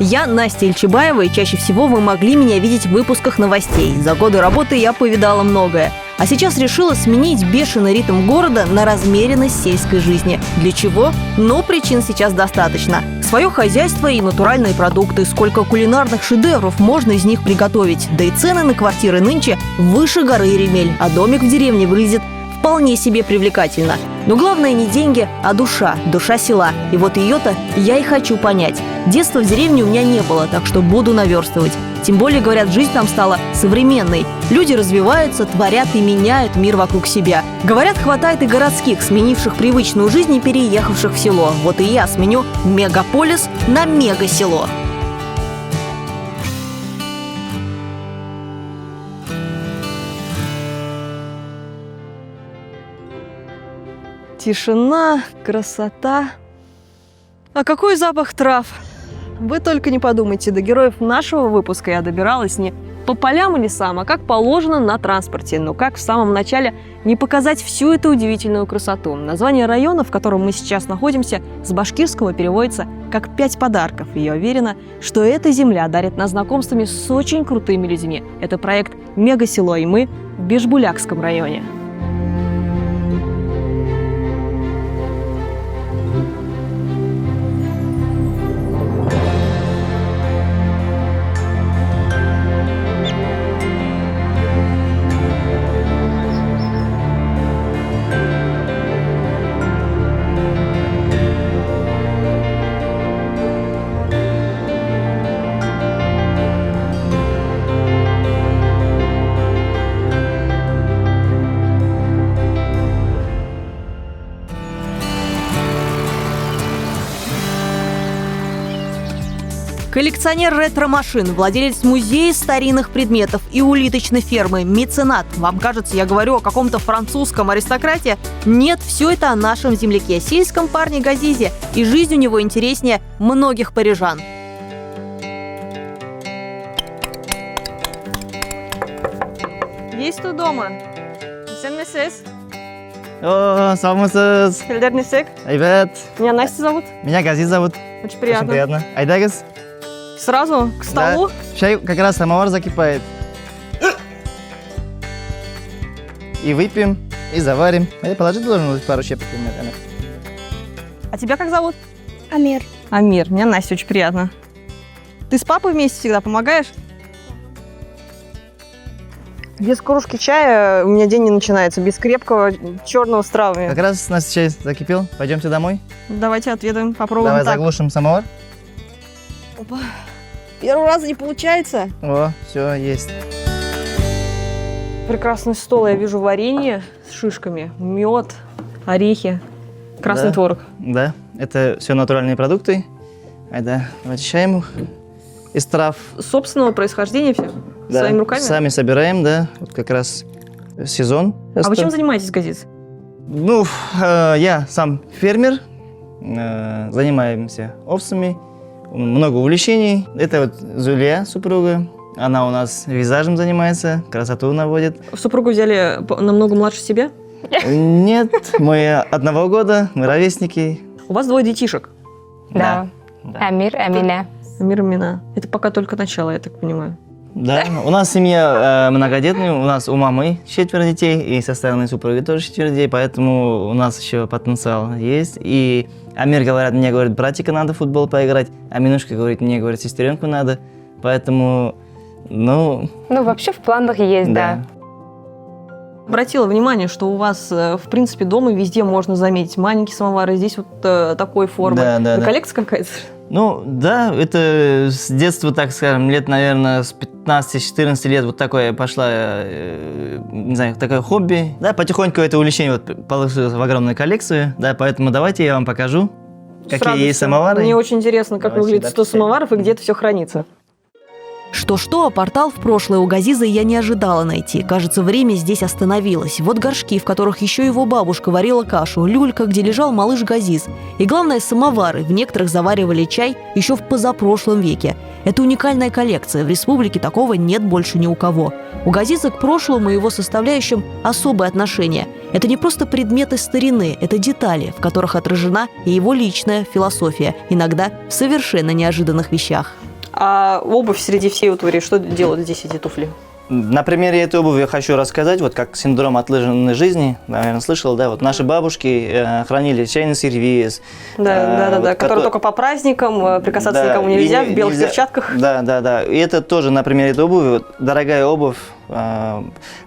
Я Настя Ильчебаева, и чаще всего вы могли меня видеть в выпусках новостей. За годы работы я повидала многое. А сейчас решила сменить бешеный ритм города на размеренность сельской жизни. Для чего? Причин сейчас достаточно. Свое хозяйство и натуральные продукты. Сколько кулинарных шедевров можно из них приготовить. Да и цены на квартиры нынче выше горы Еремель. А домик в деревне выглядит вполне себе привлекательно. Но главное не деньги, а душа села. И вот ее-то я и хочу понять. Детства в деревне у меня не было, так что буду наверстывать. Тем более, говорят, жизнь там стала современной. Люди развиваются, творят и меняют мир вокруг себя. Говорят, хватает и городских, сменивших привычную жизнь и переехавших в село. Вот и я сменю мегаполис на мегасело. Тишина, красота. А какой запах трав! Вы только не подумайте, до героев нашего выпуска я добиралась не по полям и лесам, а как положено на транспорте. Но как в самом начале не показать всю эту удивительную красоту? Название района, в котором мы сейчас находимся, с башкирского переводится как «5 подарков». И я уверена, что эта земля дарит нас знакомствами с очень крутыми людьми. Это проект «Мегасело», и мы в Бишбулякском районе. Коллекционер ретро-машин, владелец музея старинных предметов и улиточной фермы, меценат. Вам кажется, я говорю о каком-то французском аристократе? Нет, все это о нашем земляке, сельском парне Газизе. И жизнь у него интереснее многих парижан. Есть тут дома? О, саламатсыз. Келдернесек. Привет. Меня Настя зовут. Меня Газиз зовут. Очень приятно. Очень приятно. Айдагыз. Сразу к столу? Да. Чай как раз самовар закипает. И выпьем, и заварим. Положи должен быть пару щепок. А тебя как зовут? Амир. Амир. Меня Настя, очень приятно. Ты с папой вместе всегда помогаешь? Без кружки чая у меня день не начинается. Без крепкого черного с травами. Как раз у нас чай закипел. Пойдемте домой. Давайте отведаем, попробуем. Давай так. заглушим самовар. Опа. Первый раз не получается. О, все, есть. Прекрасный стол. Я вижу варенье с шишками, мед, орехи, красный Да. творог. Да, это все натуральные продукты. Айда, очищаем их из трав. Собственного происхождения все? Да, Своими руками? сами собираем, да. Вот как раз сезон. А вы чем занимаетесь, Газиз? Я сам фермер, занимаемся овцами, много увлечений. Это вот Зулия, супруга, она у нас визажем занимается, красоту наводит. Супругу взяли намного младше себя? Нет, мы 1 года, мы ровесники. У вас 2 детишек. Да. Амир, Амина. Амир и Мина. Это пока только начало, я так понимаю. Да, у нас семья многодетная, у нас у мамы 4 детей, и со стороны супруги тоже 4 детей, поэтому у нас еще потенциал есть. И Амир говорит, мне говорит, братика надо в футбол поиграть, а Минушка говорит, мне говорит, сестренку надо, поэтому, Вообще в планах есть, да. Обратила внимание, что у вас, в принципе, дома везде можно заметить маленькие самовары, здесь вот такой формы. Да. Коллекция какая-то? Да, это с детства, так скажем, лет, наверное, с 15-14 лет вот такое пошло, не знаю, такое хобби. Да, потихоньку это увлечение вот получилось в огромную коллекцию, да, поэтому давайте я вам покажу, какие есть самовары. Мне очень интересно, как Давайте, выглядит 100 да, самоваров и где это все хранится. Что-что, а портал в прошлое у Газиза я не ожидала найти. Кажется, время здесь остановилось. Вот горшки, в которых еще его бабушка варила кашу, люлька, где лежал малыш Газиз. И главное, самовары. В некоторых заваривали чай еще в позапрошлом веке. Это уникальная коллекция. В республике такого нет больше ни у кого. У Газиза к прошлому и его составляющим особое отношение. Это не просто предметы старины, это детали, в которых отражена и его личная философия, иногда в совершенно неожиданных вещах. А обувь среди всей утвари, что делают здесь эти туфли? На примере этой обуви я хочу рассказать, вот как синдром отлаженной жизни, наверное, слышал, да, вот наши бабушки хранили чайный сервиз. Да, вот, который только по праздникам, прикасаться никому нельзя, в белых перчатках. Да. И это тоже на примере этой обуви, вот, дорогая обувь,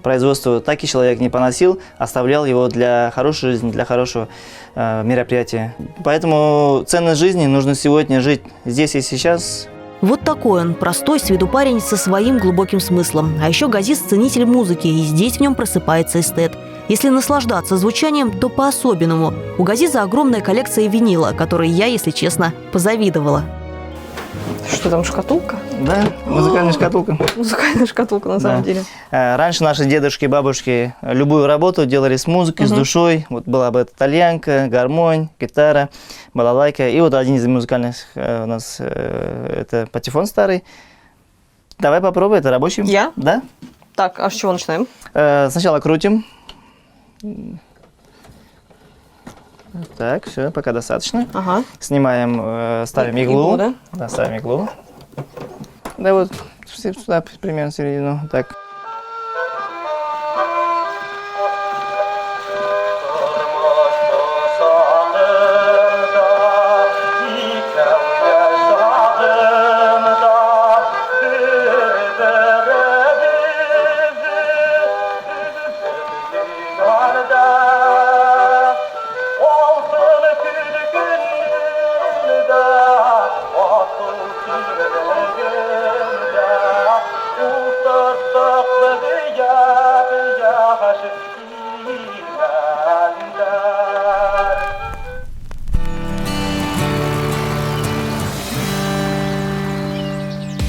производство так и человек не поносил, оставлял его для хорошей жизни, для хорошего мероприятия. Поэтому ценность жизни нужно сегодня жить здесь и сейчас. Вот такой он, простой с виду парень со своим глубоким смыслом. А еще Газиз – ценитель музыки, и здесь в нем просыпается эстет. Если наслаждаться звучанием, то по-особенному. У Газиза огромная коллекция винила, которой я, если честно, позавидовала. Что там, шкатулка? Да, музыкальная шкатулка. Музыкальная шкатулка, на самом деле. Раньше наши дедушки и бабушки любую работу делали с музыкой, с душой. Вот была бы тальянка, гармонь, гитара, балалайка. И вот один из музыкальных у нас это патефон старый. Давай попробуй, это рабочий. Я? Да. Так, а с чего начинаем? Сначала крутим. Так, все, пока достаточно. Ага. Снимаем, ставим иглу. Да? Да, ставим иглу. Да, вот сюда примерно в середину. Так.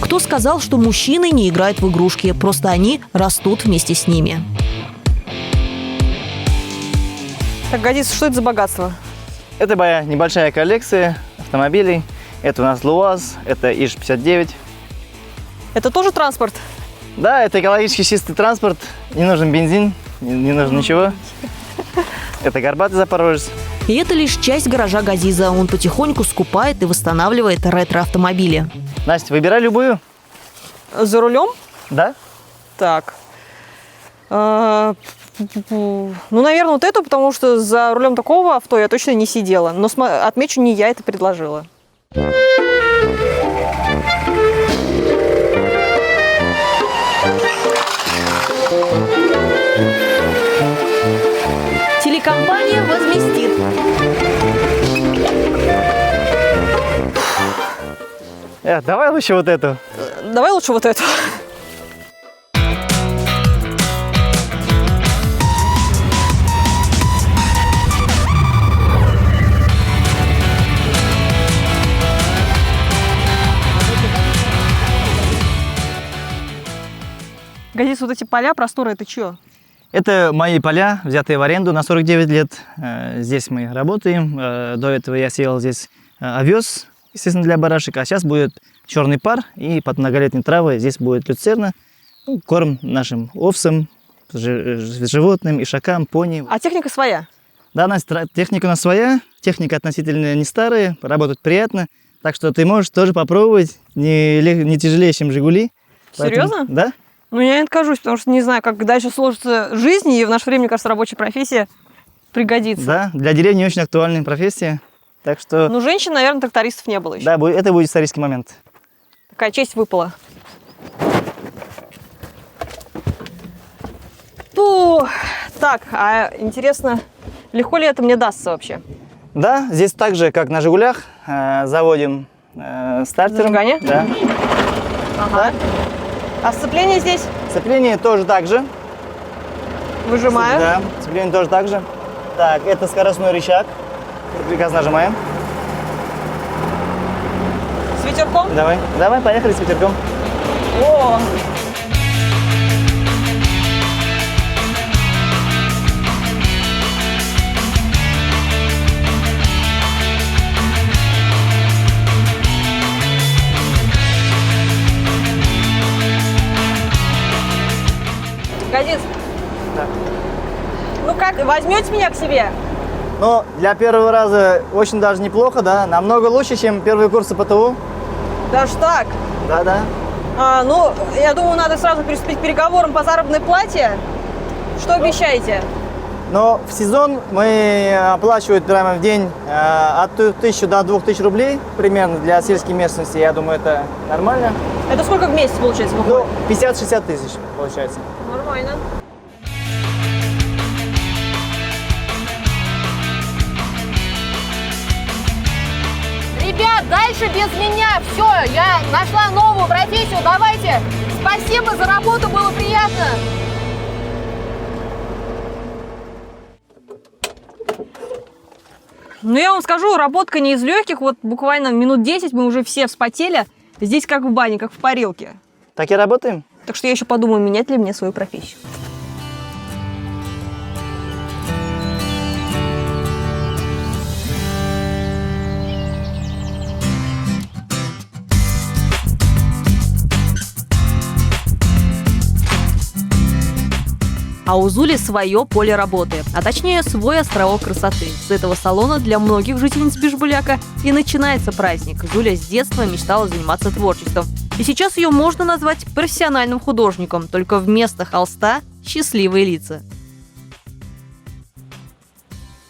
Кто сказал, что мужчины не играют в игрушки, просто они растут вместе с ними? Так, Газиз, что это за богатство? Это моя небольшая коллекция автомобилей. Это у нас ЛуАЗ, это ИЖ-59. Это тоже транспорт? Да, это экологически чистый транспорт. Не нужен бензин, не нужно ничего. Это горбатый запорожец. И это лишь часть гаража Газиза. Он потихоньку скупает и восстанавливает ретро-автомобили. Настя, выбирай любую. За рулем? Да. Так. Ну, наверное, вот эту, потому что за рулем такого авто я точно не сидела. Но отмечу, не я это предложила. Телекомпания возместит. Давай лучше вот эту. Давай лучше вот эту. Газиз, вот эти поля, просторы, это чье? Это мои поля, взятые в аренду на 49 лет. Здесь мы работаем. До этого я сеял здесь овес, естественно, для барашек. А сейчас будет черный пар, и под многолетней травой здесь будет люцерна. Ну, корм нашим овцам, животным, ишакам, пони. А техника своя? Да, Настя, техника у нас своя. Техника относительно не старая, работает приятно. Так что ты можешь тоже попробовать. Не тяжелее, чем «Жигули». Серьезно? Поэтому, да. Ну, я не откажусь, потому что не знаю, как дальше сложится жизнь, и в наше время, мне кажется, рабочая профессия пригодится. Да, для деревни очень актуальная профессия. Так что... Ну, женщин, наверное, трактористов не было еще. Да, это будет исторический момент. Такая честь выпала. Так, а интересно, легко ли это мне дастся вообще? Да, здесь так же, как на «Жигулях», заводим стартером. Зажигание? Да. Ага. А сцепление здесь? Сцепление тоже так же. Выжимаю. Да, сцепление тоже так же. Так, это скоростной рычаг. Приказ нажимаем. С ветерком? Давай, поехали с ветерком. О! Газиз, Да. ну как, возьмете меня к себе? Ну, для первого раза очень даже неплохо, да. Намного лучше, чем первые курсы ПТУ. Даже так? Да. Ну, я думаю, надо сразу приступить к переговорам по заработной плате. Что обещаете? Но в сезон мы оплачивают прямо в день от 1000 до 2000 рублей примерно для сельской местности. Я думаю, это нормально. Это сколько в месяц получается выходит? 50-60 тысяч получается. Нормально. Ребят, дальше без меня. Все, я нашла новую профессию. Давайте. Спасибо за работу, было приятно. Ну, я вам скажу, работка не из легких. Вот буквально минут 10 мы уже все вспотели. Здесь как в бане, как в парилке. Так и работаем? Так что я еще подумаю, менять ли мне свою профессию. А у Зули свое поле работы, а точнее свой островок красоты. С этого салона для многих жительниц Бишбуляка и начинается праздник. Зуля с детства мечтала заниматься творчеством. И сейчас ее можно назвать профессиональным художником, только вместо холста счастливые лица.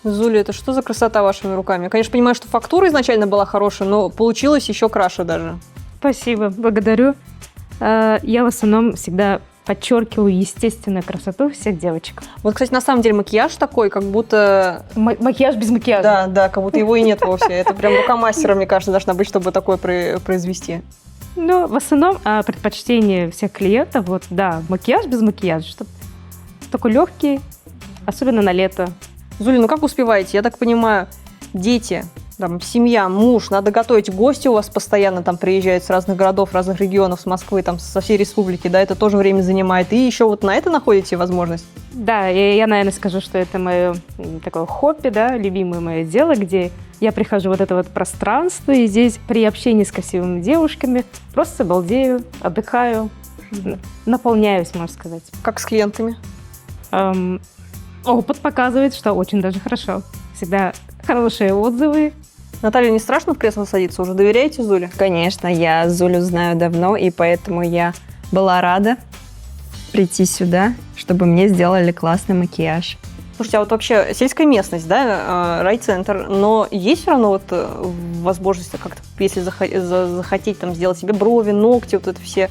Зуля, это что за красота вашими руками? Я, конечно, понимаю, что фактура изначально была хорошая, но получилось еще краше даже. Спасибо, благодарю. Я в основном всегда подчеркиваю естественную красоту всех девочек. Вот, кстати, на самом деле макияж такой, как будто... Макияж без макияжа. Да, как будто его и нет вовсе. Это прям рука мастера, мне кажется, должна быть, чтобы такое произвести. Ну, в основном предпочтение всех клиентов, вот, да, макияж без макияжа, чтобы такой легкий, особенно на лето. Зуля, ну как успеваете? Я так понимаю, дети, там, семья, муж, надо готовить, гости у вас постоянно там приезжают с разных городов, разных регионов, с Москвы, там, со всей республики, да, это тоже время занимает. И еще вот на это находите возможность? Да, я, наверное, скажу, что это мое такое хобби, да, любимое мое дело, где я прихожу в вот это вот пространство, и здесь при общении с красивыми девушками просто балдею, отдыхаю, наполняюсь, можно сказать. Как с клиентами? Опыт показывает, что очень даже хорошо. Всегда хорошие отзывы. Наталья, не страшно в кресло садиться? Уже доверяете Зуле? Конечно, я Зулю знаю давно, и поэтому я была рада прийти сюда, чтобы мне сделали классный макияж. Слушайте, а вот вообще сельская местность, да, райцентр, но есть все равно вот возможность как-то, если захотеть там сделать себе брови, ногти, вот это все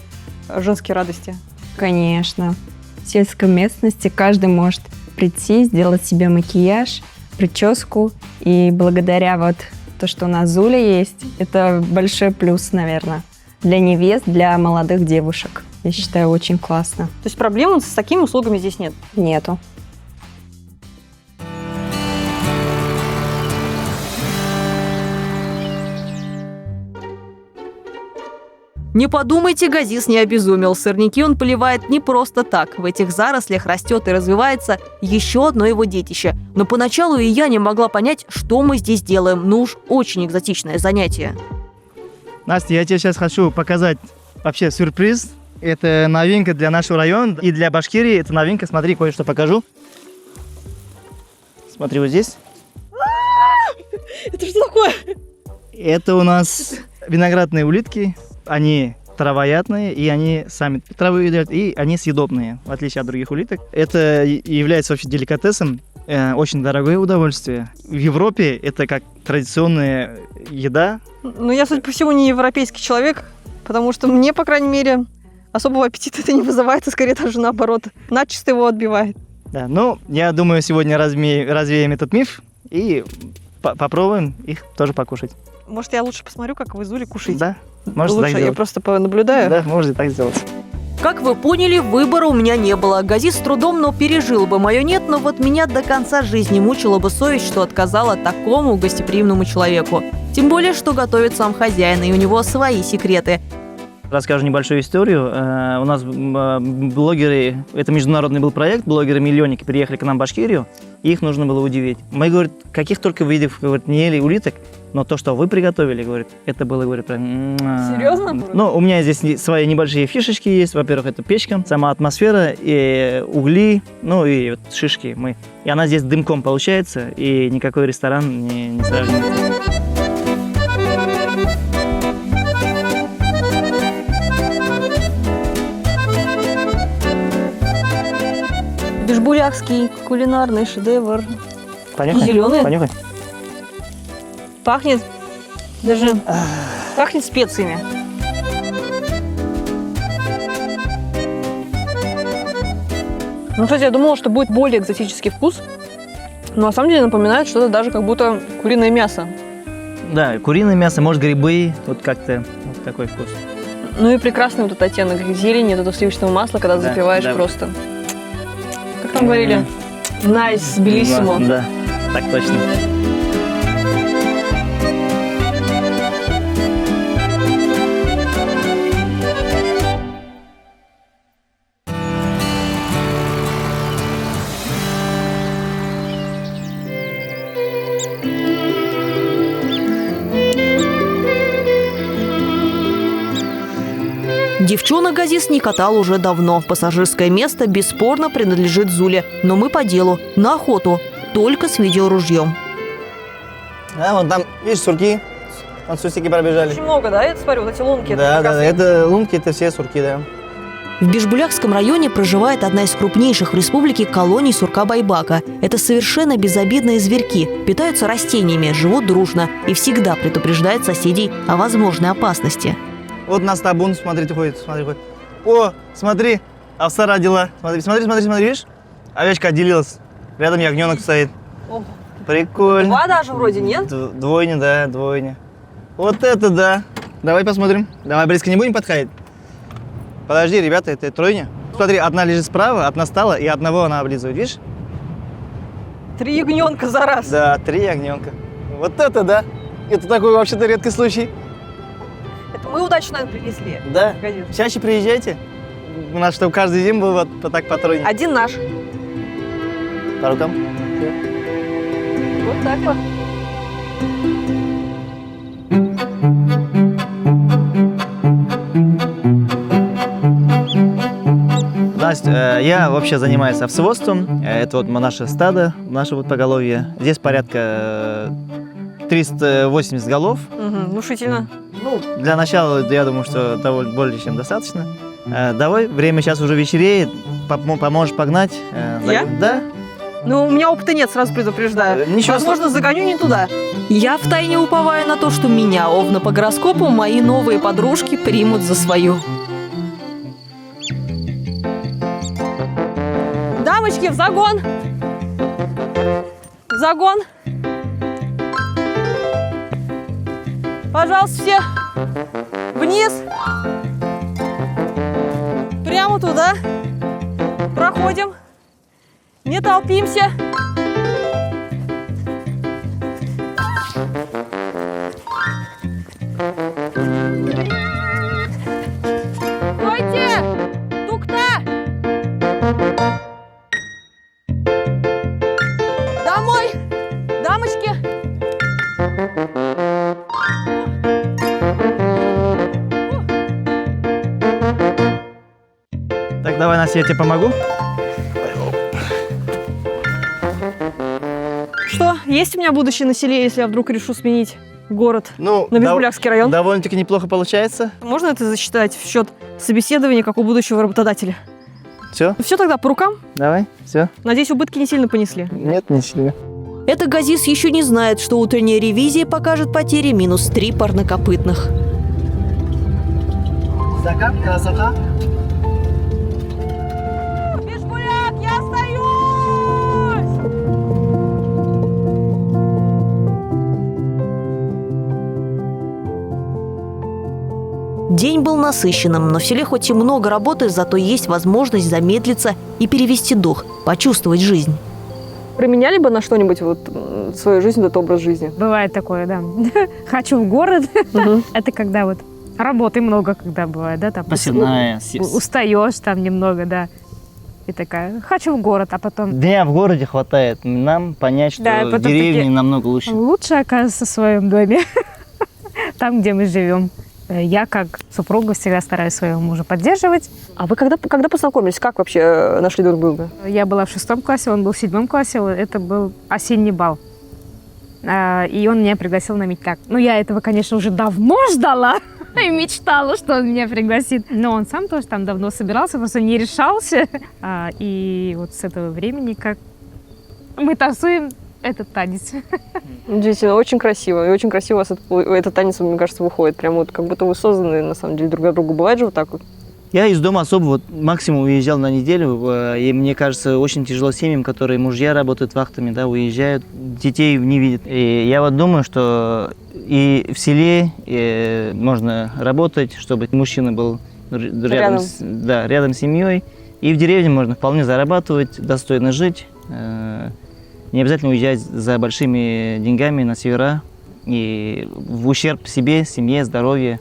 женские радости? Конечно. В сельской местности каждый может прийти, сделать себе макияж, прическу, и благодаря вот то, что у нас Зуля есть, это большой плюс, наверное, для невест, для молодых девушек. Я считаю, очень классно. То есть проблем с такими услугами здесь нет? Нету. Не подумайте, Газис не обезумел. Сорняки он поливает не просто так. В этих зарослях растет и развивается еще одно его детище. Но поначалу и я не могла понять, что мы здесь делаем. Ну уж очень экзотичное занятие. Настя, я тебе сейчас хочу показать вообще сюрприз. Это новинка для нашего района и для Башкирии. Это новинка. Смотри, кое-что покажу. Смотри, вот здесь. Это что такое? Это у нас виноградные улитки. Они травоядные, и они сами травы едят, и они съедобные, в отличие от других улиток. Это является вообще деликатесом, очень дорогое удовольствие. В Европе это как традиционная еда. Ну, я, судя по всему, не европейский человек, потому что мне, по крайней мере, особого аппетита это не вызывает, а скорее даже наоборот, начисто его отбивает. Да, ну, я думаю, сегодня развеем этот миф и попробуем их тоже покушать. Может, я лучше посмотрю, как вы Зули кушаете? Да, можете так я сделать. просто понаблюдаю. Да, можете так сделать. Как вы поняли, выбора у меня не было. Газис с трудом, но пережил бы мое «нет», но вот меня до конца жизни мучила бы совесть, что отказала такому гостеприимному человеку. Тем более, что готовит сам хозяин, и у него свои секреты. Расскажу небольшую историю. У нас блогеры, это международный был проект, блогеры-миллионники приехали к нам в Башкирию, и их нужно было удивить. Мы, говорит, каких только видов, говорит, не ели улиток, но то, что вы приготовили, говорит, это было, говорит, прям... Серьезно? Ну, у меня здесь свои небольшие фишечки есть. Во-первых, это печка, сама атмосфера, и угли, ну и вот шишки. И она здесь дымком получается, и никакой ресторан не сравнится. Бишбулякский кулинарный шедевр. Понюхай. Зелёные? Понюхай. Пахнет даже... Пахнет специями. Ну, кстати, я думала, что будет более экзотический вкус. Но на самом деле напоминает что-то даже как будто куриное мясо. Да, куриное мясо, может, грибы. Вот как-то вот такой вкус. Ну и прекрасный вот этот оттенок зелени, вот это сливочного масла, когда Да, запиваешь да. просто. Как там говорили? Найс, белиссимо. Да, так точно. Девчонок Газис не катал уже давно. Пассажирское место бесспорно принадлежит Зуле. Но мы по делу, на охоту, только с видеоружьем. А, вон там, видишь, сурки. Вон сусики пробежали. Очень много, да? Я смотрю, вот эти лунки. Да, да, это лунки, это все сурки, да. В Бишбулякском районе проживает одна из крупнейших в республике колоний сурка-байбака. Это совершенно безобидные зверьки, питаются растениями, живут дружно и всегда предупреждают соседей о возможной опасности. Вот у нас табун, смотрите, ходит, смотри, ходит. О, смотри, овса родила. Смотри, смотри, смотри, смотри, видишь? Овечка отделилась. Рядом ягненок стоит. О, Прикольно. два даже вроде, нет? Двойня, да, двойня. Вот это да. Давай посмотрим. Давай близко не будем подходить. Подожди, ребята, это тройня. Смотри, одна лежит справа, одна стала, и одного она облизывает, видишь? 3 ягненка за раз. Да, 3 ягненка. Вот это да. Это такой вообще-то редкий случай. Это мы удачно принесли. Да. Газис. Чаще приезжайте. У нас, чтобы каждый день был вот так по тройне. Один наш. По рукам. Вот так вот. Настя, я вообще занимаюсь овцеводством. Это вот наше стадо, наше вот поголовье. Здесь порядка 380 голов. Угу, внушительно. Ну, для начала, я думаю, что довольно более чем достаточно. Давай, время сейчас уже вечереет. Поможешь погнать? Я? Да. Ну, у меня опыта нет, сразу предупреждаю. Ничего Возможно, загоню не туда. Я втайне уповаю на то, что меня, Овна по гороскопу, мои новые подружки примут за свою. Дамочки, в загон! В загон! Пожалуйста, все вниз! Прямо туда. Проходим. Не толпимся. Стойте! Тук-та! Домой! Дамочки! Так, давай, Настя, я тебе помогу. Что, есть у меня будущее на селе, если я вдруг решу сменить город Ну, на Бишбулякский район? довольно-таки неплохо получается. Можно это засчитать в счет собеседования как у будущего работодателя? Все, Ну все тогда, по рукам. давай, все. Надеюсь, убытки не сильно понесли. Нет, не сильно. Это Газис еще не знает, что утренняя ревизия покажет потери -3 парнокопытных. Закат, красота. Бишбуляк, я остаюсь! День был насыщенным, но в селе хоть и много работы, зато есть возможность замедлиться и перевести дух, почувствовать жизнь. Применяли бы на что-нибудь свою жизнь, этот образ жизни? Бывает такое, да. Хочу в город. Это когда вот работы много, когда бывает, да, там Посевная. устаешь там немного, да. И такая, хочу в город, а потом Дня в городе хватает нам понять, что Да, в потом деревне такие- намного лучше. лучше, оказывается, в своем доме, там, где мы живем. Я, как супруга, всегда стараюсь своего мужа поддерживать. А вы когда познакомились? Как вообще нашли друг друга? Я была в 6 классе, он был в 7 классе, это был осенний бал. И он меня пригласил на медтак. Ну, я этого, конечно, уже давно ждала. И мечтала, что он меня пригласит. Но он сам тоже там давно собирался, просто не решался. И вот с этого времени, как мы танцуем этот танец. Действительно, очень красиво. И очень красиво у вас этот танец, мне кажется, выходит. Прям вот как будто вы созданы, на самом деле, друг для друга. Бывает же вот так вот? Я из дома особо вот максимум уезжал на неделю, и мне кажется, очень тяжело семьям, которые мужья работают вахтами, да, уезжают, детей не видят. И я вот думаю, что и в селе можно работать, чтобы мужчина был рядом с семьей, и в деревне можно вполне зарабатывать, достойно жить, не обязательно уезжать за большими деньгами на севера и в ущерб себе, семье, здоровью.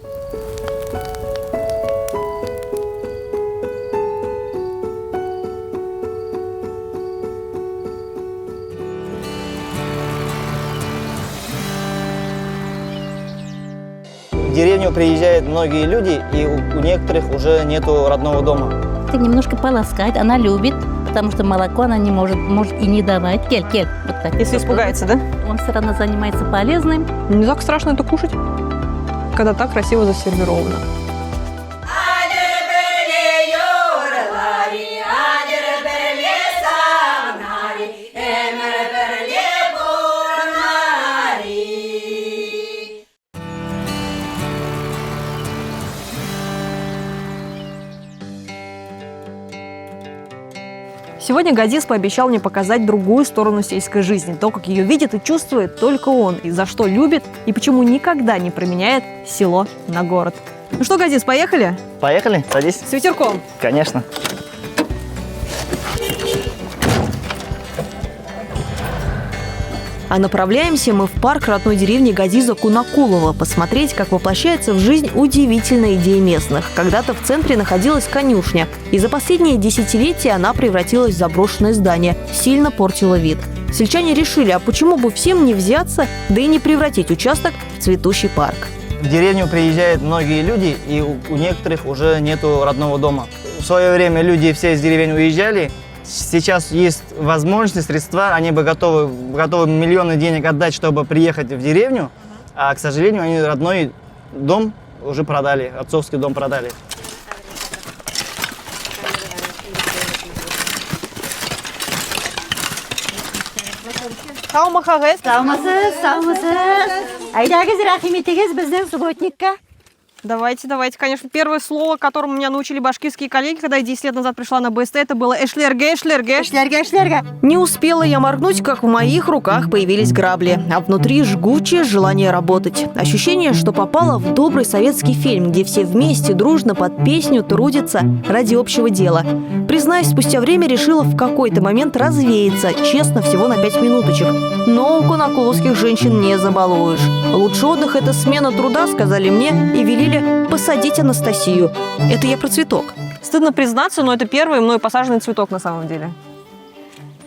В деревню приезжают многие люди, и у некоторых уже нету родного дома. Ты немножко полоскать, она любит, потому что молоко она не может и не давать. Кель, вот так. Если испугается, да? Он все равно занимается полезным. Не так страшно это кушать, когда так красиво засервировано. Сегодня Газиз пообещал мне показать другую сторону сельской жизни, то, как ее видит и чувствует только он, и за что любит, и почему никогда не променяет село на город. Ну что, Газиз, поехали? Поехали, садись. С ветерком. Конечно. А направляемся мы в парк родной деревни Газиза Кунакулова посмотреть, как воплощается в жизнь удивительная идея местных. Когда-то в центре находилась конюшня, и за последние десятилетия она превратилась в заброшенное здание, сильно портила вид. Сельчане решили, а почему бы всем не взяться, да и не превратить участок в цветущий парк. В деревню приезжают многие люди, и у некоторых уже нету родного дома. В свое время люди все из деревень уезжали. Сейчас есть возможности, средства, они бы готовы миллионы денег отдать, чтобы приехать в деревню, а, к сожалению, они родной дом уже продали, отцовский дом продали. Давайте. Конечно, первое слово, которому меня научили башкирские коллеги, когда я 10 лет назад пришла на БСТ, это было эшлерге. Не успела я моргнуть, как в моих руках появились грабли, а внутри жгучее желание работать. Ощущение, что попала в добрый советский фильм, где все вместе дружно под песню трудятся ради общего дела. Признаюсь, спустя время решила в какой-то момент развеяться, честно, всего на 5 минуточек. Но у кунакуловских женщин не забалуешь. Лучший отдых – это смена труда, сказали мне, и велели посадить Анастасию. Это я про цветок. Стыдно признаться, но это первый мной посаженный цветок на самом деле.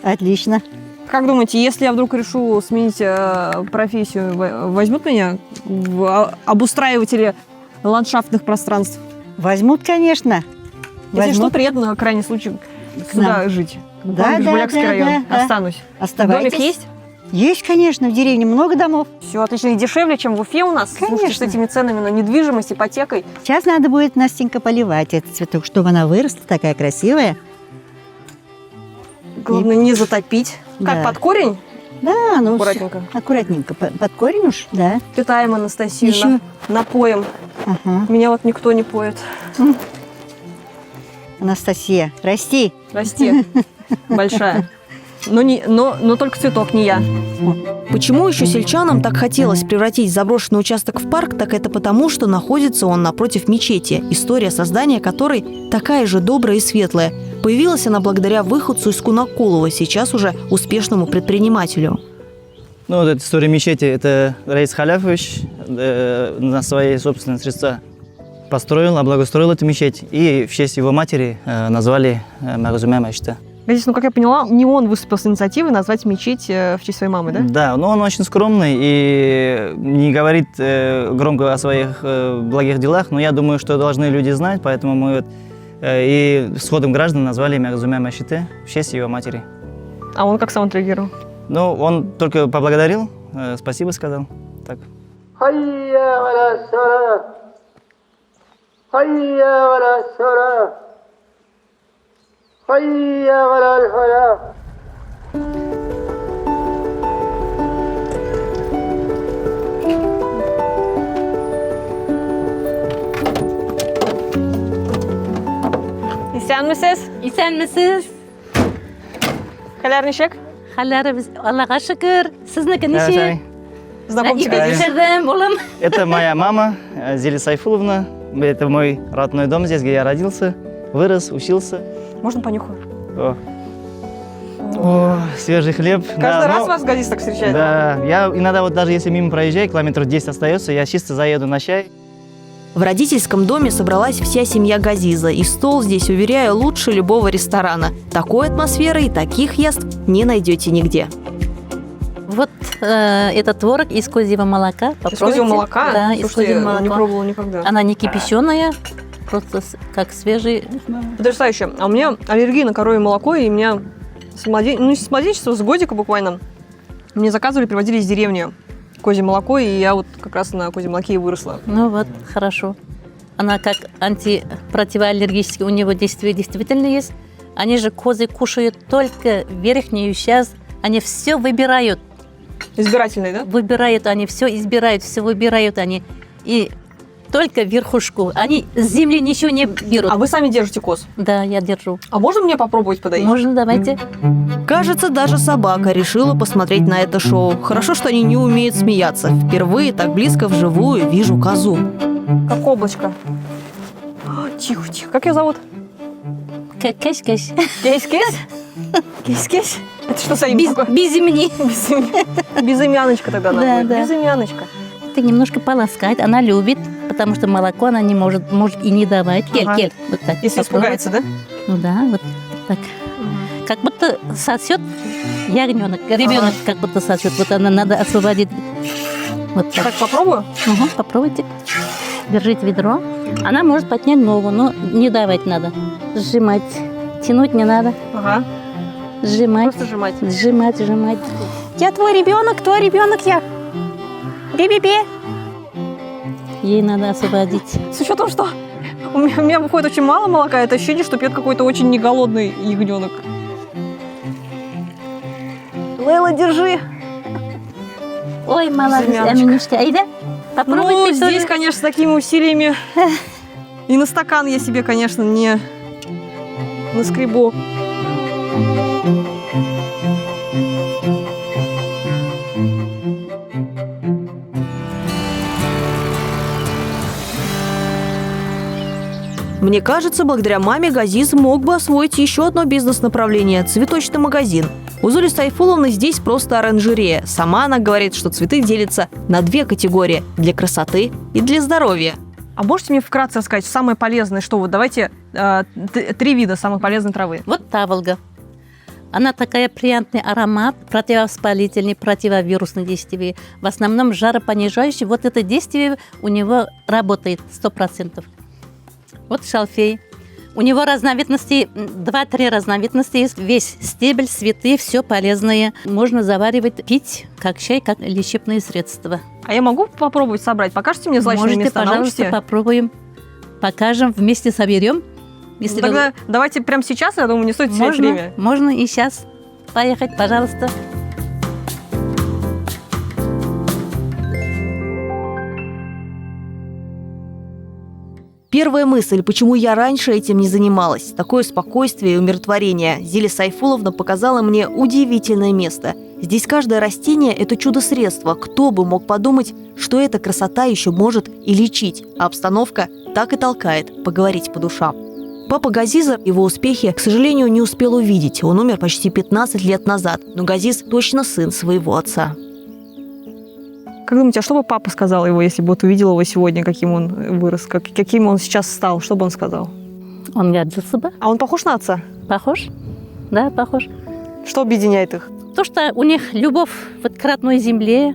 Отлично. Как думаете, если я вдруг решу сменить профессию, возьмут меня в обустраиватели ландшафтных пространств? Возьмут, конечно. Если что, приеду на крайний случай сюда жить. Да, Жигулякский район. да. Останусь. Оставайтесь. Домик есть? Есть, конечно, в деревне много домов. Все отлично. И дешевле, чем в Уфе у нас. Конечно. Слушайте, с этими ценами на недвижимость, ипотекой. Сейчас надо будет, Настенька, поливать этот цветок, чтобы она выросла такая красивая. Главное, не затопить. Как, Да. под корень? Да, ну Аккуратненько. Аккуратненько. Под корень уж, да. Питаем Анастасию, Еще. напоем. Ага. Меня вот никто не поет. Анастасия, расти. Расти. Большая. Но только цветок, не я. Почему еще сельчанам так хотелось превратить заброшенный участок в парк, так это потому, что находится он напротив мечети, история создания которой такая же добрая и светлая. Появилась она благодаря выходцу из Кунакулова, сейчас уже успешному предпринимателю. Ну, вот эта история мечети, это Раис Халяфович на свои собственные средства построил, облагоустроил эту мечеть, и в честь его матери назвали Магазуме Мечта. Газис, ну, как я поняла, не он выступил с инициативой назвать мечеть в честь своей мамы, да? Да, но он очень скромный и не говорит громко о своих благих делах, но я думаю, что должны люди знать, поэтому мы вот, и с ходом граждан назвали Магазуме Мечты в честь его матери. А он как сам отреагировал? Ну, он только поблагодарил, спасибо сказал. Так. حي على الصلاة حي على الفلاح. İstenmisiniz? Исәнмесез? Хәлләр ничек? Хәлләребез Аллаһка шөкер. Сезнеке ничек? Сами. Знакомьте, Ипи Газиз. пешердем, улым. Это моя мама, Зиля Сайфуловна. Это мой родной дом здесь, где я родился, вырос, учился. Можно понюхаю? О, свежий хлеб. Каждый раз вас Газиз так встречает? Да, я иногда вот даже если мимо проезжаю, километров 10 остается, я чисто заеду на чай. В родительском доме собралась вся семья Газиза, и стол здесь, уверяю, лучше любого ресторана. Такой атмосферы и таких яств не найдете нигде. Вот это творог из козьего молока. Из Попробуйте. козьего молока? Да, из Слушайте, козьего молока. не пробовала никогда. Она не кипяченая, просто как свежий. Потрясающе. А у меня аллергия на коровье молоко, и меня с младенчества, с годика буквально, мне заказывали, привозили из деревни козье молоко, и я вот как раз на козьем молоке и выросла. Ну вот, хорошо. Она как антипротивоаллергический, у него действие действительно есть. Они же козы кушают только верхнюю часть, они все выбирают. Избирательный, да? Выбирают они, все избирают, все выбирают они. И только верхушку. Они с земли ничего не берут. А вы сами держите коз? Да, я держу. А можно мне попробовать подоить? Можно, давайте. Кажется, даже собака решила посмотреть на это шоу. Хорошо, что они не умеют смеяться. Впервые так близко вживую вижу козу. Как облачко. Тихо, тихо. Как ее зовут? Кэш-кэш. Кейс-кейс? Кейс-кейс? Это что за имя Без, такое? без имени. Безымяночка тогда она Да, будет. да. Безымяночка. Ты немножко полоскать, она любит, потому что молоко она не может и не давать. Ага. Кель. Вот так. Если Попробуй. испугается, да? Ну да, вот так. Как будто сосет ягненок, ребенок как будто сосет. Вот она надо освободить. Вот так. Так, попробую? Угу, попробуйте. Держите ведро. Она может поднять ногу, но не давать надо. Сжимать. Тянуть не надо. Ага. Сжимать. Просто сжимать. Сжимать. Я твой ребенок я. Би-би-би. Ей надо освободить. С учетом, что у меня выходит очень мало молока, это ощущение, что пьет какой-то очень неголодный ягненок. Лейла, держи. Ой, молодец, Замяночка. Аминушка. Айда, попробуй Ну, ты здесь, тоже. конечно, с такими усилиями и на стакан я себе, конечно, не наскребу. Мне кажется, благодаря маме Газиз мог бы освоить еще одно бизнес-направление – цветочный магазин. У Зули Сайфуловны здесь просто оранжерея. Сама она говорит, что цветы делятся на две категории – для красоты и для здоровья. А можете мне вкратце рассказать самое полезное, что вот давайте 3 вида самой полезной травы? Вот таволга. Она такая приятный аромат, противовоспалительный, противовирусный действие. В основном жаропонижающий. Вот это действие у него работает 100%. Вот шалфей. У него разновидностей, 2-3 разновидности есть. Весь стебель, цветы, все полезное. Можно заваривать, пить, как чай, как лечебные средства. А я могу попробовать собрать? Покажете мне злачные Можете, места, пожалуйста, научите? попробуем. Покажем, вместе соберем. Если вы- Тогда давайте прямо сейчас, я думаю, не стоит терять время. Можно и сейчас. Поехать, пожалуйста. Первая мысль, почему я раньше этим не занималась. Такое спокойствие и умиротворение. Зиля Сайфуловна показала мне удивительное место. Здесь каждое растение – это чудо-средство. Кто бы мог подумать, что эта красота еще может и лечить. А обстановка так и толкает поговорить по душам. Папа Газиза его успехи, к сожалению, не успел увидеть. Он умер почти 15 лет назад. Но Газиз точно сын своего отца. Как думаете, а что бы папа сказал его, если бы вот увидел его сегодня, каким он вырос, каким он сейчас стал? Что бы он сказал? Он гордился бы. А он похож на отца? Похож? Да, похож. Что объединяет их? То, что у них любовь вот к родной земле,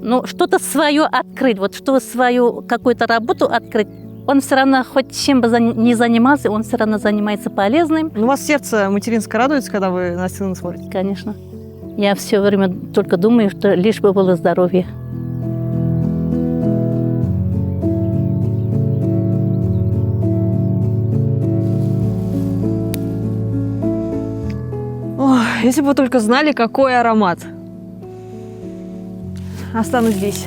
ну, что-то свое открыть, вот что свою какую-то работу открыть. Он все равно, хоть чем бы ни занимался, он все равно занимается полезным. Ну, у вас сердце материнское радуется, когда вы на сына смотрите? Конечно. Я все время только думаю, что лишь бы было здоровье. Если бы вы только знали, какой аромат. Останусь здесь.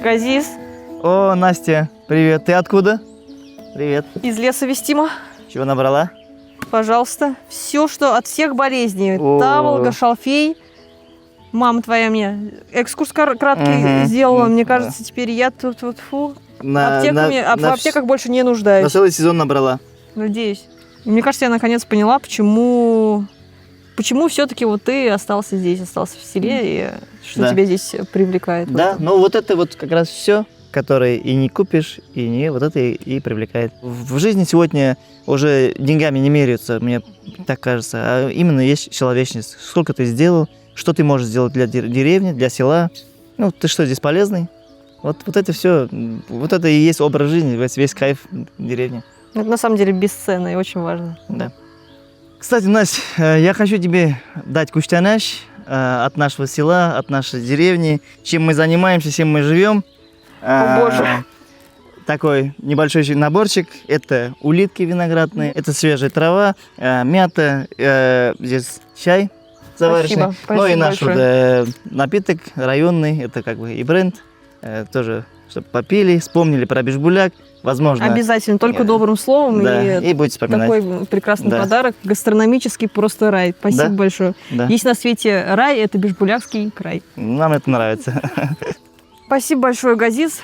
Газиз О, Настя, привет. Ты откуда? Привет. из леса Вестима. Чего набрала? Пожалуйста. Все, что от всех болезней. О. Таволга, шалфей. Мама твоя мне экскурс краткий Мгм. сделала. Мне Да. кажется, теперь я тут вот фу. На, Аптеками, на- в на аптеках больше не на нуждаюсь. целый сезон набрала. Надеюсь. И мне кажется, я наконец поняла, почему все-таки вот ты остался здесь, остался в селе, и что Да. тебя здесь привлекает. Да, ну вот это вот как раз все, которое и не купишь, и не вот это и привлекает. В жизни сегодня уже деньгами не меряются, мне так кажется, а именно есть человечность. Сколько ты сделал, что ты можешь сделать для деревни, для села. Ну, ты что, здесь полезный? Вот это все, вот это и есть образ жизни, весь кайф деревни. Это на самом деле бесценно и очень важно. Да. Кстати, Настя, я хочу тебе дать куштяныш от нашего села, от нашей деревни, чем мы занимаемся, чем мы живем. О, боже. Такой небольшой наборчик. Это улитки виноградные, это свежая трава, мята, здесь чай заварочный. Спасибо, Ну и спасибо наш вот, большое. напиток районный, это как бы и бренд. Тоже, чтобы попили, вспомнили про Бишбуляк. Возможно, Обязательно, только добрым словом. да, И и будете вспоминать. такой прекрасный Да. подарок. Гастрономический просто рай. Спасибо Да. большое. Да. Есть на свете рай, это Бишбулякский край. Нам это нравится. Спасибо большое, Газиз.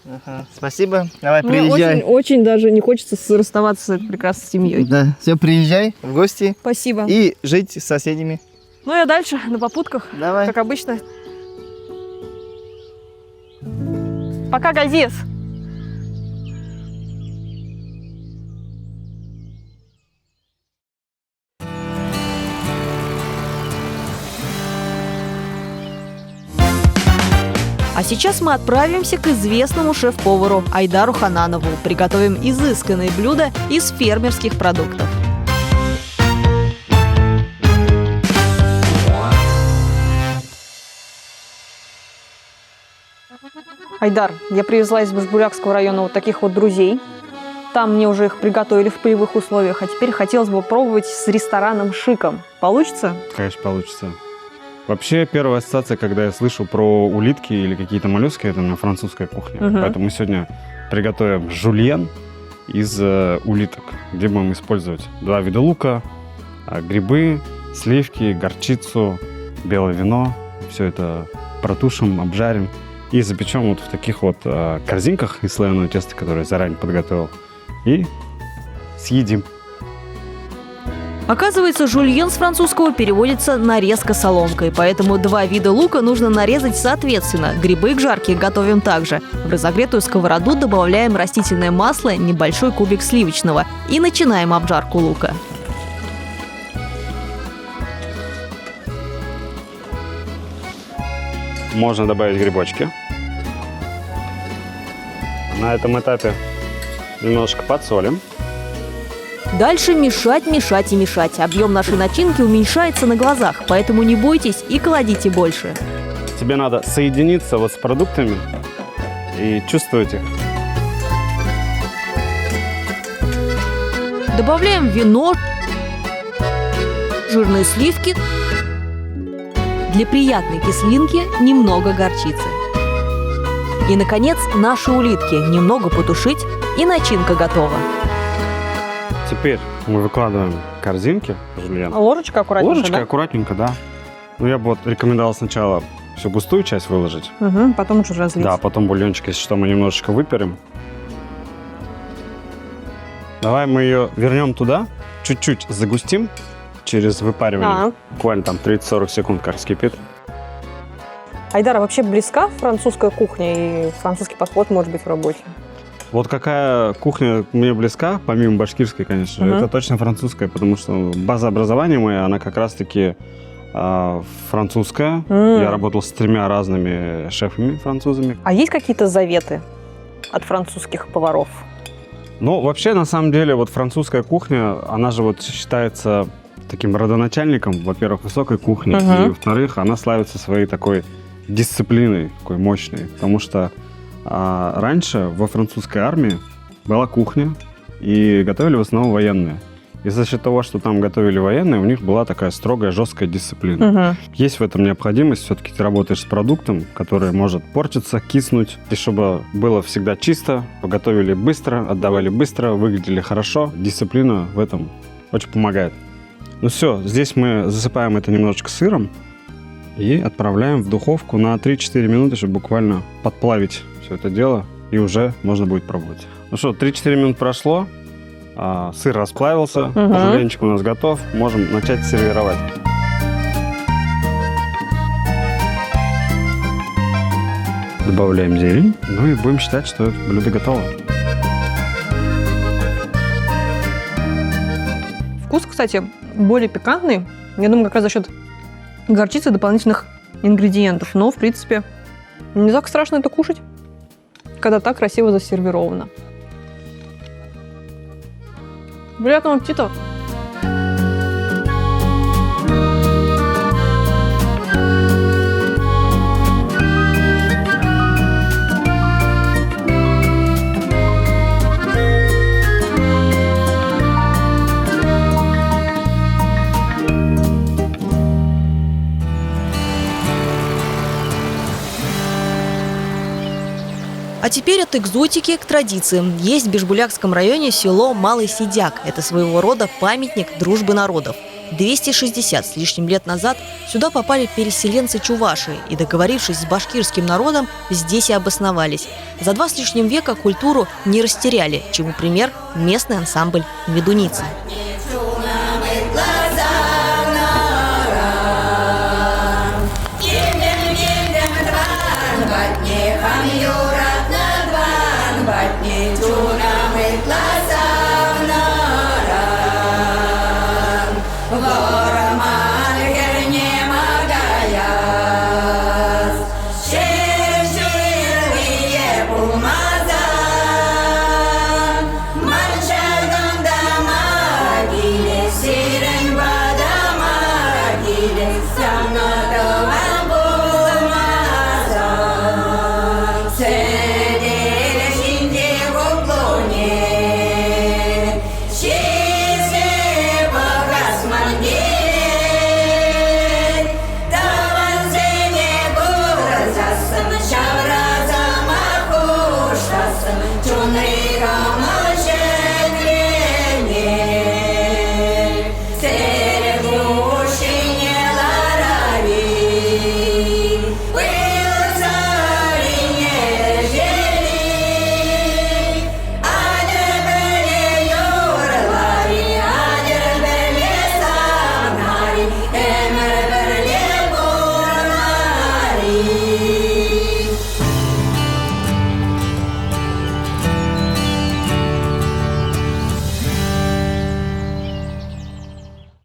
Ага, спасибо. Давай, Мне приезжай. очень даже не хочется расставаться с этой прекрасной семьей. Да, все, приезжай в гости Спасибо. и жить с соседями. Ну, я дальше, на попутках, Давай. как обычно. Пока, Газиз. А сейчас мы отправимся к известному шеф-повару Айдару Хананову. Приготовим изысканные блюда из фермерских продуктов. Айдар, я привезла из Бишбулякского района вот таких вот друзей. Там мне уже их приготовили в полевых условиях, а теперь хотелось бы попробовать с рестораном «Шиком». Получится? Конечно, получится. Вообще, первая ассоциация, когда я слышу про улитки или какие-то моллюски, это у меня французская кухня. Мгм. Поэтому мы сегодня приготовим жульен из улиток, где будем использовать 2 вида лука, грибы, сливки, горчицу, белое вино. Все это протушим, обжарим и запечем вот в таких вот корзинках из слоеного теста, которое я заранее подготовил. И съедим. Оказывается, жульен с французского переводится «нарезка соломкой», поэтому 2 вида лука нужно нарезать соответственно. Грибы к жарке готовим также. В разогретую сковороду добавляем растительное масло, небольшой кубик сливочного и начинаем обжарку лука. Можно добавить грибочки. На этом этапе немножко подсолим. Дальше мешать, мешать и мешать. Объем нашей начинки уменьшается на глазах, поэтому не бойтесь и кладите больше. Тебе надо соединиться вот с продуктами и чувствовать их. Добавляем вино, жирные сливки. Для приятной кислинки немного горчицы. И, наконец, наши улитки немного потушить, и начинка готова. Теперь мы выкладываем корзинки жульен. Ложечка аккуратненько, Ложечкой да? аккуратненько, да. Ну, я бы вот рекомендовал сначала всю густую часть выложить. Угу, потом уже разлить. Да, потом бульончик, если что, мы немножечко выперем. Давай мы ее вернем туда, чуть-чуть загустим через выпаривание. Буквально там 30-40 секунд, как вскипит. Айдар, а вообще близка французская кухня и французский подход может быть в работе? Вот какая кухня мне близка, помимо башкирской, конечно, Мгм. это точно французская, потому что база образования моя, она как раз-таки французская. Я работал с 3 разными шефами французами. А есть какие-то заветы от французских поваров? Ну, вообще, на самом деле, вот французская кухня, она же вот считается таким родоначальником, во-первых, высокой кухни, и, во-вторых, она славится своей такой дисциплиной, такой мощной, потому что раньше во французской армии была кухня, и готовили в основном военные. И за счет того, что там готовили военные, у них была такая строгая, жесткая дисциплина. Есть в этом необходимость, все-таки ты работаешь с продуктом, который может портиться, киснуть, и чтобы было всегда чисто, готовили быстро, отдавали быстро, выглядели хорошо. Дисциплина в этом очень помогает. Ну все, здесь мы засыпаем это немножечко сыром и отправляем в духовку на 3-4 минуты, чтобы буквально подплавить все это дело, и уже можно будет пробовать. Ну что, 3-4 минуты прошло, сыр расплавился, жульенчик у нас готов, можем начать сервировать. Добавляем зелень, ну и будем считать, что блюдо готово. Вкус, кстати, более пикантный. Я думаю, как раз за счет горчицы и дополнительных ингредиентов. Но, в принципе, не так страшно это кушать, когда так красиво засервировано. Приятного аппетита! А теперь от экзотики к традициям. Есть в Бишбулякском районе село Малый Сидяк. Это своего рода памятник дружбы народов. 260 с лишним лет назад сюда попали переселенцы Чувашии и, договорившись с башкирским народом, здесь и обосновались. За 2 с лишним века культуру не растеряли, чему пример местный ансамбль «Медуницы».